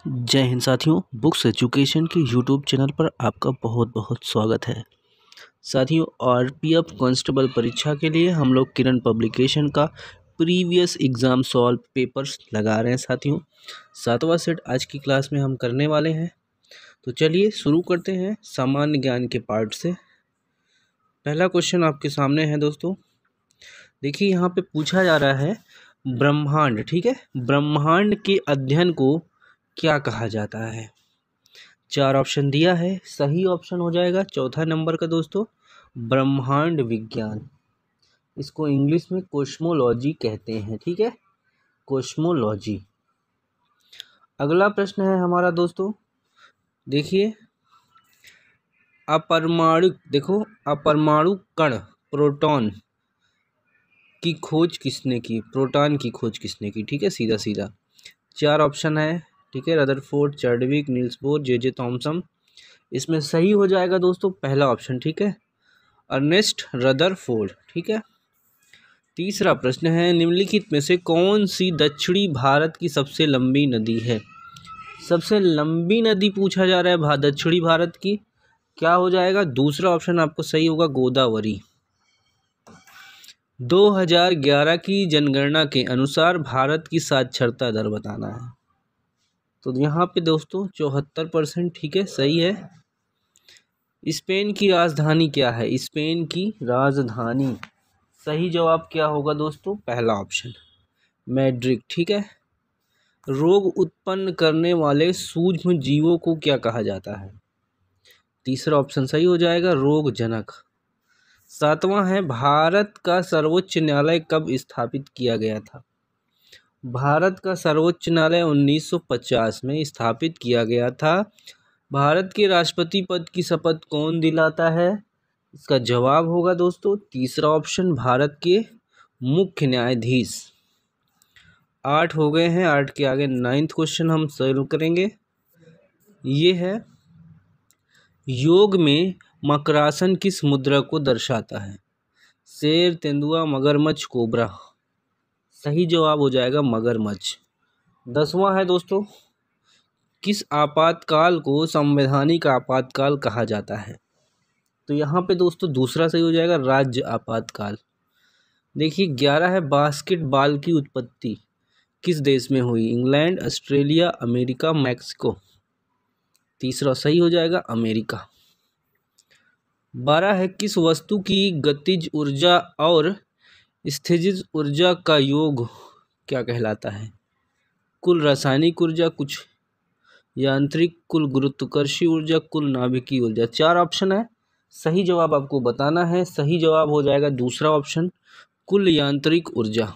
जय हिंद साथियों, books education के यूट्यूब चैनल पर आपका बहुत बहुत स्वागत है। साथियों, आरपीएफ कांस्टेबल परीक्षा के लिए हम लोग किरण पब्लिकेशन का प्रीवियस एग्ज़ाम सॉल्व पेपर्स लगा रहे हैं। साथियों, 7वां सेट आज की क्लास में हम करने वाले हैं। तो चलिए शुरू करते हैं सामान्य ज्ञान के पार्ट से। पहला क्वेश्चन आपके सामने है दोस्तों। देखिए, यहाँ पे पूछा जा रहा है ब्रह्मांड, ठीक है, ब्रह्मांड के अध्ययन को क्या कहा जाता है। 4 ऑप्शन दिया है। सही ऑप्शन हो जाएगा चौथा नंबर का दोस्तों, ब्रह्मांड विज्ञान। इसको इंग्लिश में कोस्मोलॉजी कहते हैं, ठीक है, कोस्मोलॉजी। अगला प्रश्न है हमारा दोस्तों, देखिए, अपरमाणु कण प्रोटॉन की खोज किसने की, प्रोटॉन की खोज किसने की, ठीक है, सीधा सीधा। 4 ऑप्शन है, ठीक है, Rutherford, Chadwick, Niels Bohr, J Thomson. इसमें सही हो जाएगा दोस्तों पहला ऑप्शन, ठीक है, अर्नेस्ट रदरफोर्ड, ठीक है। तीसरा प्रश्न है, निम्नलिखित में से कौन सी दक्षिणी भारत की सबसे लंबी नदी है। सबसे लंबी नदी पूछा जा रहा है दक्षिणी भारत की, क्या हो जाएगा, दूसरा ऑप्शन आपको सही होगा, गोदावरी। 2011 की जनगणना के अनुसार भारत की साक्षरता दर बताना है। तो यहाँ पे दोस्तों 74%, ठीक है, सही है। स्पेन की राजधानी क्या है, स्पेन की राजधानी, सही जवाब क्या होगा दोस्तों, पहला ऑप्शन मैड्रिड, ठीक है। रोग उत्पन्न करने वाले सूक्ष्म जीवों को क्या कहा जाता है, तीसरा ऑप्शन सही हो जाएगा, रोगजनक। 7वां है, भारत का सर्वोच्च न्यायालय कब स्थापित किया गया था। भारत का सर्वोच्च न्यायालय 1950 में स्थापित किया गया था। भारत के राष्ट्रपति पद की शपथ कौन दिलाता है, इसका जवाब होगा दोस्तों तीसरा ऑप्शन, भारत के मुख्य न्यायाधीश। 8 हो गए हैं, 8 के आगे 9th क्वेश्चन हम सॉल्व करेंगे। ये है, योग में मकरासन किस मुद्रा को दर्शाता है, शेर, तेंदुआ, मगरमच्छ, कोबरा। सही जवाब हो जाएगा मगरमच्छ। 10वां है दोस्तों, किस आपातकाल को संवैधानिक आपातकाल कहा जाता है। तो यहाँ पे दोस्तों दूसरा सही हो जाएगा, राज्य आपातकाल। देखिए 11 है, बास्केटबॉल की उत्पत्ति किस देश में हुई, इंग्लैंड, ऑस्ट्रेलिया, अमेरिका, मैक्सिको। तीसरा सही हो जाएगा, अमेरिका। 12 है, किस वस्तु की गतिज ऊर्जा और स्थितिज ऊर्जा का योग क्या कहलाता है, कुल रासायनिक ऊर्जा, कुछ यांत्रिक, कुल गुरुत्वाकर्षी ऊर्जा, कुल नाभिकीय ऊर्जा। 4 ऑप्शन है, सही जवाब आपको बताना है। सही जवाब हो जाएगा दूसरा ऑप्शन, कुल यांत्रिक ऊर्जा।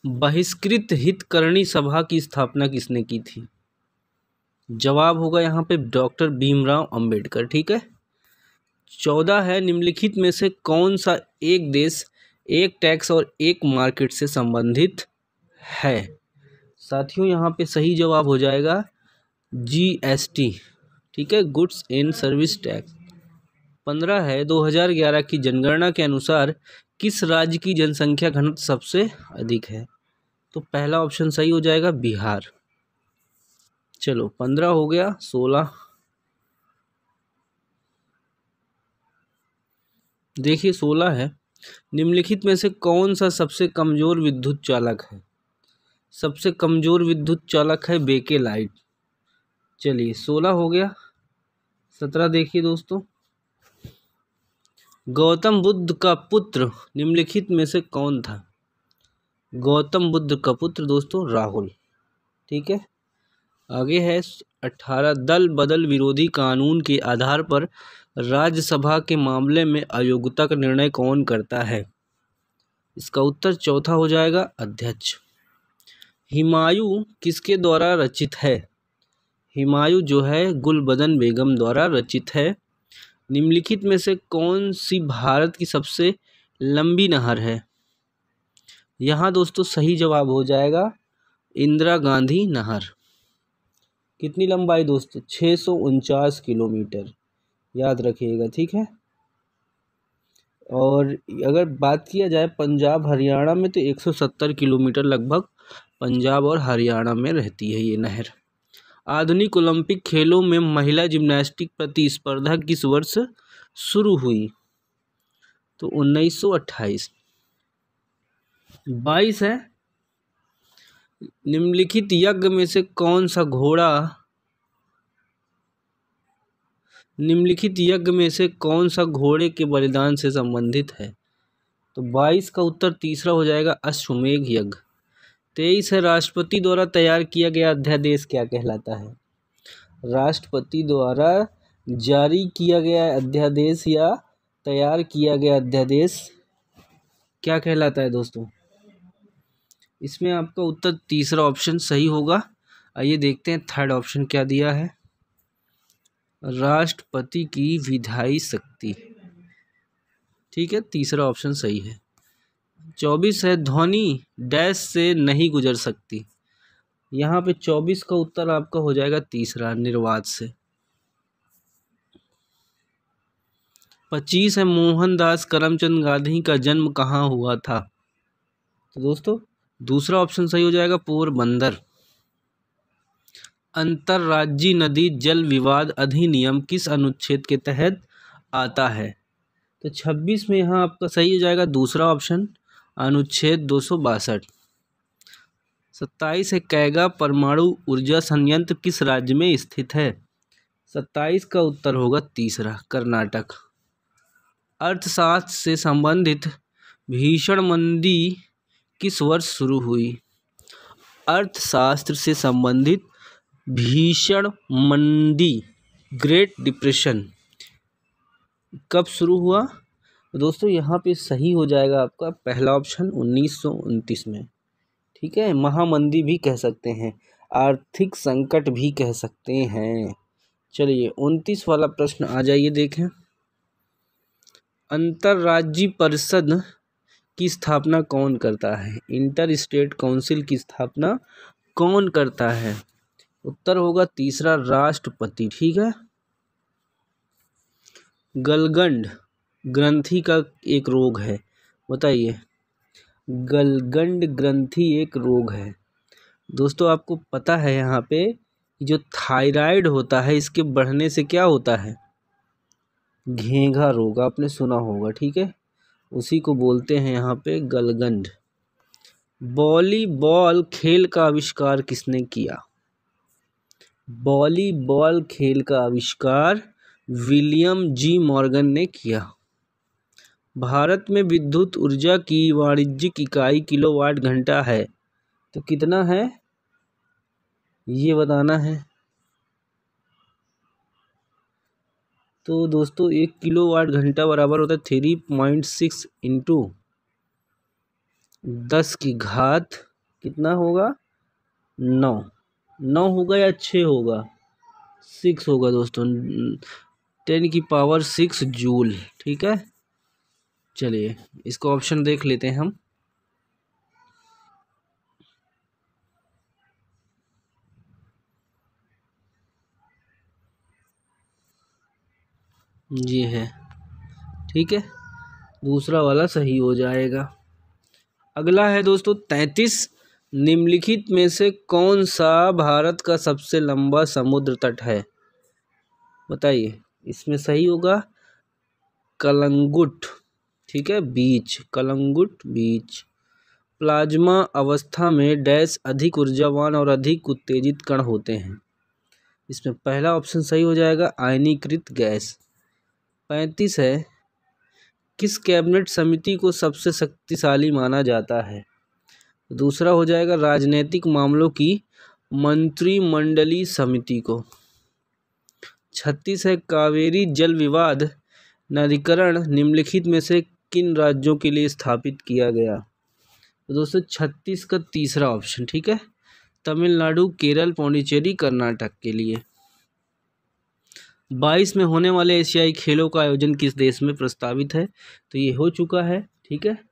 बहिष्कृत हितकर्णी सभा की स्थापना किसने की थी, जवाब होगा यहाँ पे डॉक्टर भीमराव अंबेडकर, ठीक है। 14 है, निम्नलिखित में से कौन सा एक देश एक टैक्स और एक मार्केट से संबंधित है। साथियों यहाँ पे सही जवाब हो जाएगा जीएसटी, ठीक है, गुड्स एंड सर्विस टैक्स। 15 है, 2011 की जनगणना के अनुसार किस राज्य की जनसंख्या घनत्व सबसे अधिक है। तो पहला ऑप्शन सही हो जाएगा, बिहार। चलो 15 हो गया। 16 देखिए, 16 है, निम्नलिखित में से कौन सा सबसे कमजोर विद्युत चालक है। सबसे कमजोर विद्युत चालक है बेकेलाइट। चलिए 16 हो गया। 17 देखिए दोस्तों, गौतम बुद्ध का पुत्र निम्नलिखित में से कौन था। गौतम बुद्ध का पुत्र दोस्तों राहुल, ठीक है। आगे है 18, दल बदल विरोधी कानून के आधार पर राज्यसभा के मामले में अयोग्यता का निर्णय कौन करता है। इसका उत्तर चौथा हो जाएगा, अध्यक्ष। हुमायूं किसके द्वारा रचित है। हुमायूं जो है गुलबदन बेगम द्वारा रचित है। निम्नलिखित में से कौन सी भारत की सबसे लंबी नहर है। यहाँ दोस्तों सही जवाब हो जाएगा इंदिरा गांधी नहर। कितनी लंबाई दोस्तों, 649 किलोमीटर, याद रखिएगा, ठीक है। और अगर बात किया जाए पंजाब हरियाणा में तो 170 किलोमीटर लगभग पंजाब और हरियाणा में रहती है ये नहर। आधुनिक ओलंपिक खेलों में महिला जिम्नास्टिक प्रतिस्पर्धा किस वर्ष शुरू हुई? तो 1928। 22 है, निम्नलिखित यज्ञ में से कौन सा घोड़े के बलिदान से संबंधित है? तो 22 का उत्तर तीसरा हो जाएगा, अश्वमेध यज्ञ। 23 है, राष्ट्रपति द्वारा तैयार किया गया अध्यादेश क्या कहलाता है? राष्ट्रपति द्वारा जारी किया गया अध्यादेश या तैयार किया गया अध्यादेश क्या कहलाता है दोस्तों? इसमें आपका उत्तर तीसरा ऑप्शन सही होगा। आइए देखते हैं थर्ड ऑप्शन क्या दिया है। राष्ट्रपति की विधायी शक्ति, ठीक है, तीसरा ऑप्शन सही है। 24 है, ध्वनि डैश से नहीं गुजर सकती। यहाँ पे 24 का उत्तर आपका हो जाएगा तीसरा, निर्वात से। 25 है, मोहनदास करमचंद गांधी का जन्म कहाँ हुआ था? तो दोस्तों दूसरा ऑप्शन सही हो जाएगा, पोरबंदर। अंतर्राज्यीय नदी जल विवाद अधिनियम किस अनुच्छेद के तहत आता है? तो 26 में यहाँ आपका सही हो जाएगा दूसरा ऑप्शन, अनुच्छेद 262। 27 है, कैगा परमाणु ऊर्जा संयंत्र किस राज्य में स्थित है? 27 का उत्तर होगा तीसरा, कर्नाटक। अर्थशास्त्र से संबंधित भीषण मंदी किस वर्ष शुरू हुई? अर्थशास्त्र से संबंधित भीषण मंदी, ग्रेट डिप्रेशन, कब शुरू हुआ? दोस्तों यहाँ पे सही हो जाएगा आपका पहला ऑप्शन, 1929 में, ठीक है। महामंदी भी कह सकते हैं, आर्थिक संकट भी कह सकते हैं। चलिए 29 वाला प्रश्न आ जाइए देखें। अंतर्राज्यीय परिषद की स्थापना कौन करता है? इंटर स्टेट काउंसिल की स्थापना कौन करता है? उत्तर होगा तीसरा, राष्ट्रपति, ठीक है। गलगंड ग्रंथि का एक रोग है, बताइए। गलगंड ग्रंथि एक रोग है दोस्तों, आपको पता है यहाँ पे जो थायराइड होता है इसके बढ़ने से क्या होता है? घेंघा रोग, आपने सुना होगा, ठीक है, उसी को बोलते हैं यहाँ पे गलगंड। वॉलीबॉल खेल का आविष्कार किसने किया? वॉलीबॉल खेल का आविष्कार विलियम जी मॉर्गन ने किया। भारत में विद्युत ऊर्जा की वाणिज्यिक इकाई किलोवाट घंटा है, तो कितना है ये बताना है। तो दोस्तों 1 किलोवाट घंटा बराबर होता है 3.6 इंटू 10 की घात कितना होगा? 9 होगा या 6 होगा? 6 होगा दोस्तों, 10 की पावर 6 जूल, ठीक है। चलिए इसको ऑप्शन देख लेते हैं हम। जी है, ठीक है, दूसरा वाला सही हो जाएगा। अगला है दोस्तों 33, निम्नलिखित में से कौन सा भारत का सबसे लंबा समुद्र तट है? बताइए, इसमें सही होगा कलंगुट, ठीक है, बीच, कलंगुट बीच। प्लाज्मा अवस्था में डैश अधिक ऊर्जावान और अधिक उत्तेजित कण होते हैं? इसमें पहला ऑप्शन सही हो जाएगा, आयनीकृत गैस। 35 है, किस कैबिनेट समिति को सबसे शक्तिशाली माना जाता है? दूसरा हो जाएगा, राजनीतिक मामलों की मंत्रिमंडलीय समिति को। 36 है, कावेरी जल विवाद नदीकरण निम्नलिखित में से किन राज्यों के लिए स्थापित किया गया? तो दोस्तों 36 का तीसरा ऑप्शन, ठीक है, तमिलनाडु, केरल, पौंडीचेरी, कर्नाटक के लिए। 22 में होने वाले एशियाई खेलों का आयोजन किस देश में प्रस्तावित है? तो ये हो चुका है, ठीक है,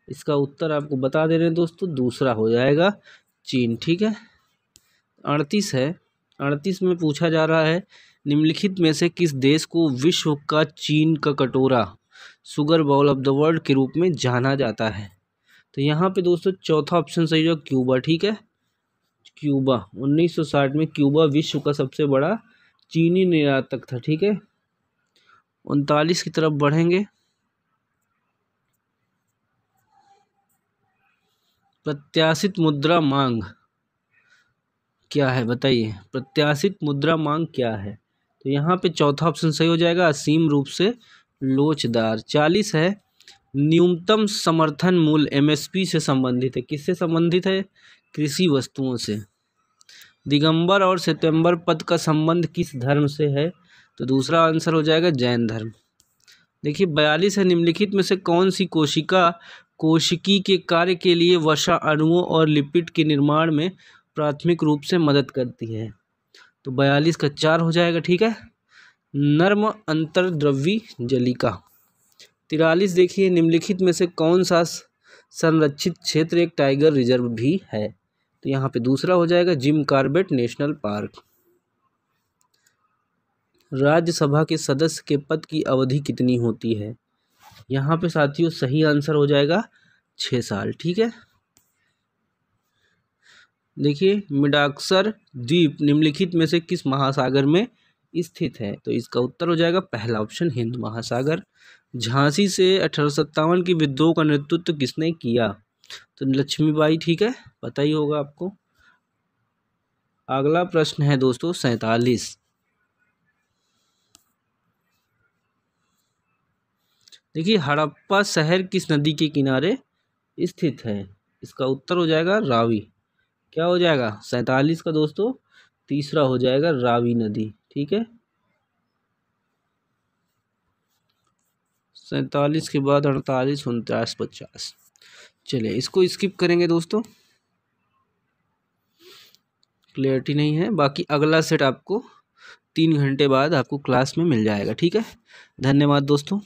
इसका उत्तर आपको बता दे रहे हैं दोस्तों, दूसरा हो जाएगा चीन, ठीक है। 38 है, 38 में पूछा जा रहा है, निम्नलिखित में से किस देश को विश्व का चीन का कटोरा, sugar bowl of the world के रूप में जाना जाता है? तो यहाँ पे दोस्तों चौथा ऑप्शन सही होगा क्यूबा, ठीक है। क्यूबा 1960 में क्यूबा विश्व का सबसे बड़ा चीनी निर्यातक था, ठीक है। 39 की तरफ बढ़ेंगे। प्रत्याशित मुद्रा मांग क्या है बताइए, प्रत्याशित मुद्रा मांग क्या है। तो यहाँ पे चौथा ऑप्शन सही हो जाएगा, असीम रूप से लोचदार। 40 है, न्यूनतम समर्थन मूल्य एमएसपी से संबंधित है। किससे संबंधित है? कृषि वस्तुओं से। दिगंबर और सितंबर पद का संबंध किस धर्म से है? तो दूसरा आंसर हो जाएगा जैन धर्म। देखिए 42 है, निम्नलिखित में से कौन सी कोशिका कोशिकी के कार्य के लिए वसा अणुओं और लिपिड के निर्माण में प्राथमिक रूप से मदद करती है? तो 42 का 4 हो जाएगा, ठीक है। नर्म अंतर्द्रव्यी जलिका। 43 देखिए, निम्नलिखित में से कौन सा संरक्षित क्षेत्र एक टाइगर रिजर्व भी है? तो यहाँ पे दूसरा हो जाएगा Jim Corbett national park. Rajya Sabha के सदस्य के पद की अवधि कितनी होती है? यहाँ पे साथियों सही आंसर हो जाएगा 6 साल, ठीक है। देखिए मिडाकसर द्वीप निम्नलिखित में से किस महासागर में स्थित है? तो इसका उत्तर हो जाएगा पहला ऑप्शन हिंद महासागर। झांसी से 1857 की विद्रोह का नेतृत्व किसने किया? तो लक्ष्मीबाई, ठीक है, पता ही होगा आपको। अगला प्रश्न है दोस्तों 47। देखिए हड़प्पा शहर किस नदी के किनारे स्थित है? इसका उत्तर हो जाएगा रावी। क्या हो जाएगा 47 का दोस्तों? तीसरा हो जाएगा रावी नदी, ठीक है। 47 के बाद 48, 49, 50। चलिए इसको स्किप करेंगे दोस्तों, क्लियरिटी नहीं है। बाकी अगला सेट आपको 3 घंटे बाद आपको क्लास में मिल जाएगा, ठीक है। धन्यवाद दोस्तों।